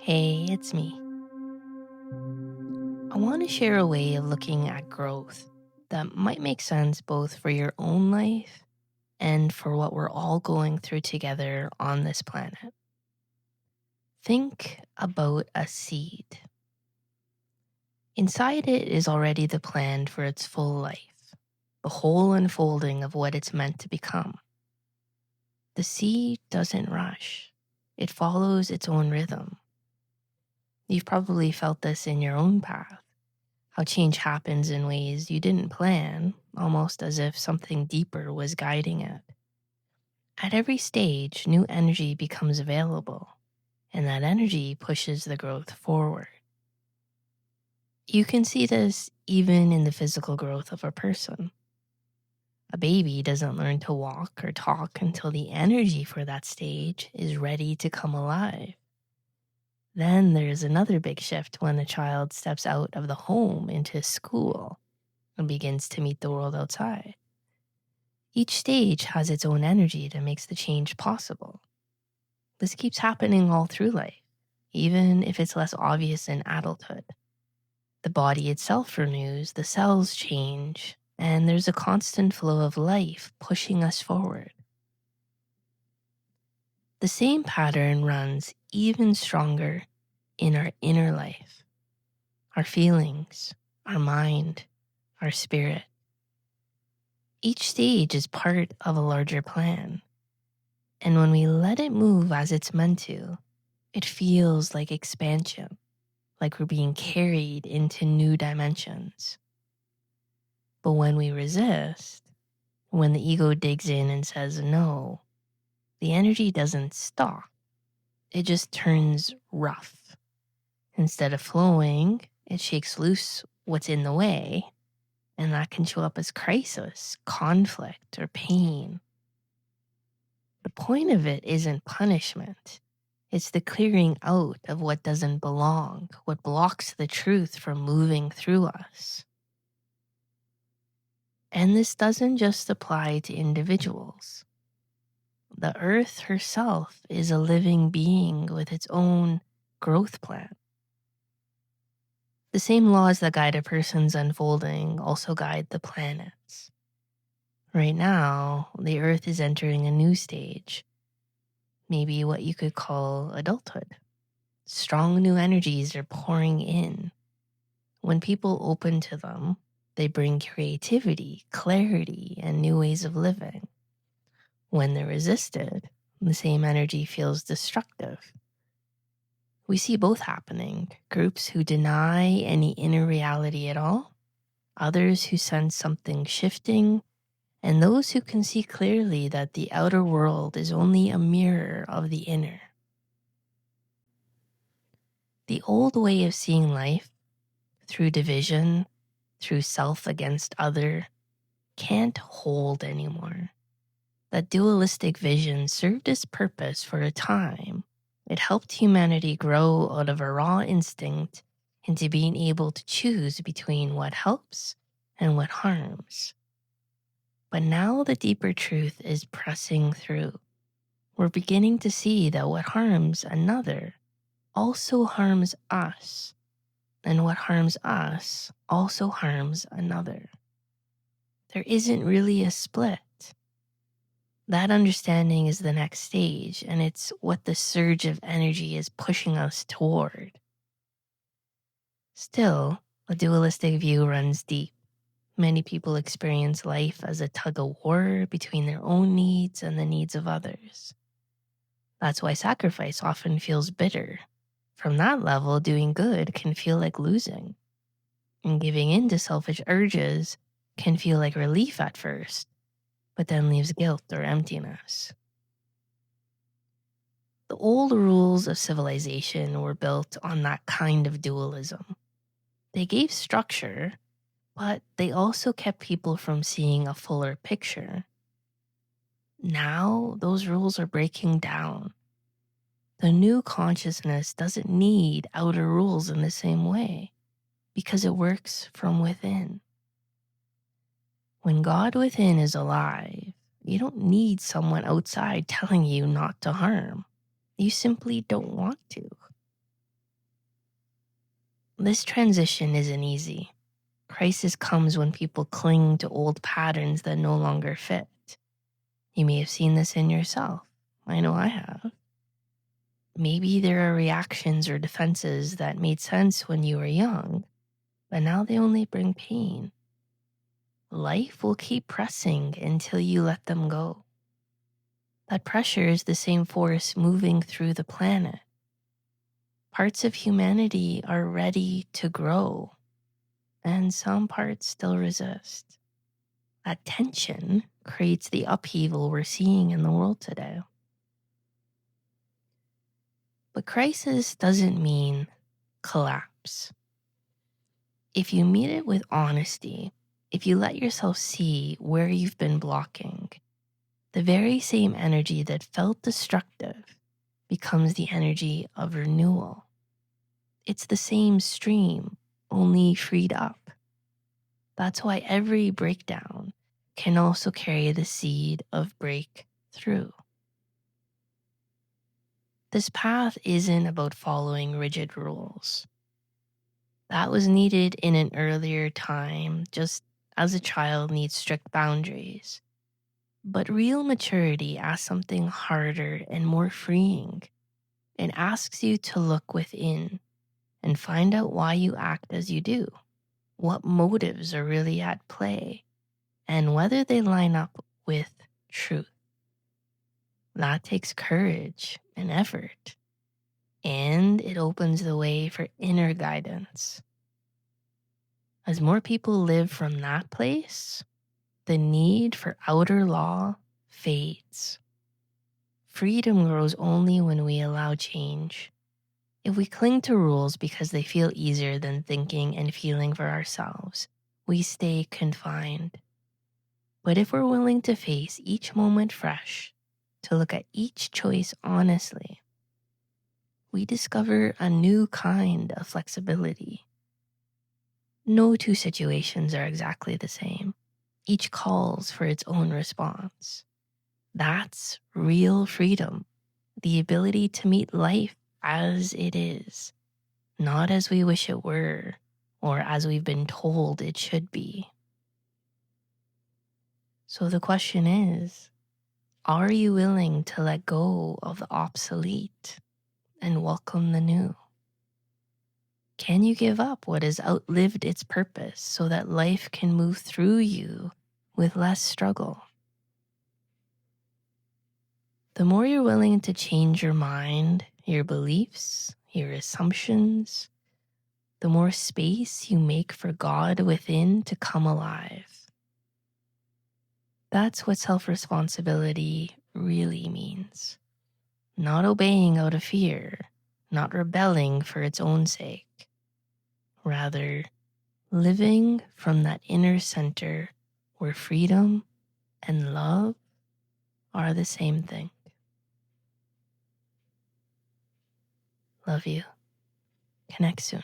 Hey, it's me. I want to share a way of looking at growth that might make sense both for your own life and for what we're all going through together on this planet. Think about a seed. Inside it is already the plan for its full life, the whole unfolding of what it's meant to become. The seed doesn't rush, it follows its own rhythm. You've probably felt this in your own path. How change happens in ways you didn't plan, almost as if something deeper was guiding it. At every stage, new energy becomes available, and that energy pushes the growth forward. You can see this even in the physical growth of a person. A baby doesn't learn to walk or talk until the energy for that stage is ready to come alive. Then there's another big shift when a child steps out of the home into school and begins to meet the world outside. Each stage has its own energy that makes the change possible. This keeps happening all through life, even if it's less obvious in adulthood. The body itself renews, the cells change, and there's a constant flow of life pushing us forward. The same pattern runs even stronger in our inner life, our feelings, our mind, our spirit. Each stage is part of a larger plan. And when we let it move as it's meant to, it feels like expansion, like we're being carried into new dimensions. But when we resist, when the ego digs in and says no, the energy doesn't stop. It just turns rough. Instead of flowing, it shakes loose what's in the way, and that can show up as crisis, conflict, or pain. The point of it isn't punishment. It's the clearing out of what doesn't belong, what blocks the truth from moving through us. And this doesn't just apply to individuals. The earth herself is a living being with its own growth plan. The same laws that guide a person's unfolding also guide the planets. Right now, the earth is entering a new stage, maybe what you could call adulthood. Strong new energies are pouring in. When people open to them, they bring creativity, clarity, and new ways of living. When they're resisted, the same energy feels destructive. We see both happening: groups who deny any inner reality at all, others who sense something shifting, and those who can see clearly that the outer world is only a mirror of the inner. The old way of seeing life, through division, through self against other, can't hold anymore. That dualistic vision served its purpose for a time. It helped humanity grow out of a raw instinct into being able to choose between what helps and what harms. But now the deeper truth is pressing through. We're beginning to see that what harms another also harms us, and what harms us also harms another. There isn't really a split. That understanding is the next stage, and it's what the surge of energy is pushing us toward. Still, a dualistic view runs deep. Many people experience life as a tug-of-war between their own needs and the needs of others. That's why sacrifice often feels bitter. From that level, doing good can feel like losing. And giving in to selfish urges can feel like relief at first, but then leaves guilt or emptiness. The old rules of civilization were built on that kind of dualism. They gave structure, but they also kept people from seeing a fuller picture. Now, those rules are breaking down. The new consciousness doesn't need outer rules in the same way, because it works from within. When God within is alive, you don't need someone outside telling you not to harm. You simply don't want to. This transition isn't easy. Crisis comes when people cling to old patterns that no longer fit. You may have seen this in yourself. I know I have. Maybe there are reactions or defenses that made sense when you were young, but now they only bring pain. Life will keep pressing until you let them go. That pressure is the same force moving through the planet. Parts of humanity are ready to grow, and some parts still resist. That tension creates the upheaval we're seeing in the world today. But crisis doesn't mean collapse. If you meet it with honesty, if you let yourself see where you've been blocking, the very same energy that felt destructive becomes the energy of renewal. It's the same stream, only freed up. That's why every breakdown can also carry the seed of breakthrough. This path isn't about following rigid rules. That was needed in an earlier time, just as a child needs strict boundaries. But real maturity asks something harder and more freeing. It asks you to look within and find out why you act as you do, what motives are really at play, and whether they line up with truth. That takes courage and effort, and it opens the way for inner guidance. As more people live from that place, the need for outer law fades. Freedom grows only when we allow change. If we cling to rules because they feel easier than thinking and feeling for ourselves, we stay confined. But if we're willing to face each moment fresh, to look at each choice honestly, we discover a new kind of flexibility. No two situations are exactly the same. Each calls for its own response. That's real freedom, the ability to meet life as it is, not as we wish it were, or as we've been told it should be. So the question is, are you willing to let go of the obsolete and welcome the new? Can you give up what has outlived its purpose so that life can move through you with less struggle? The more you're willing to change your mind, your beliefs, your assumptions, the more space you make for God within to come alive. That's what self-responsibility really means. Not obeying out of fear, not rebelling for its own sake. Rather, living from that inner center where freedom and love are the same thing. Love you. Connect soon.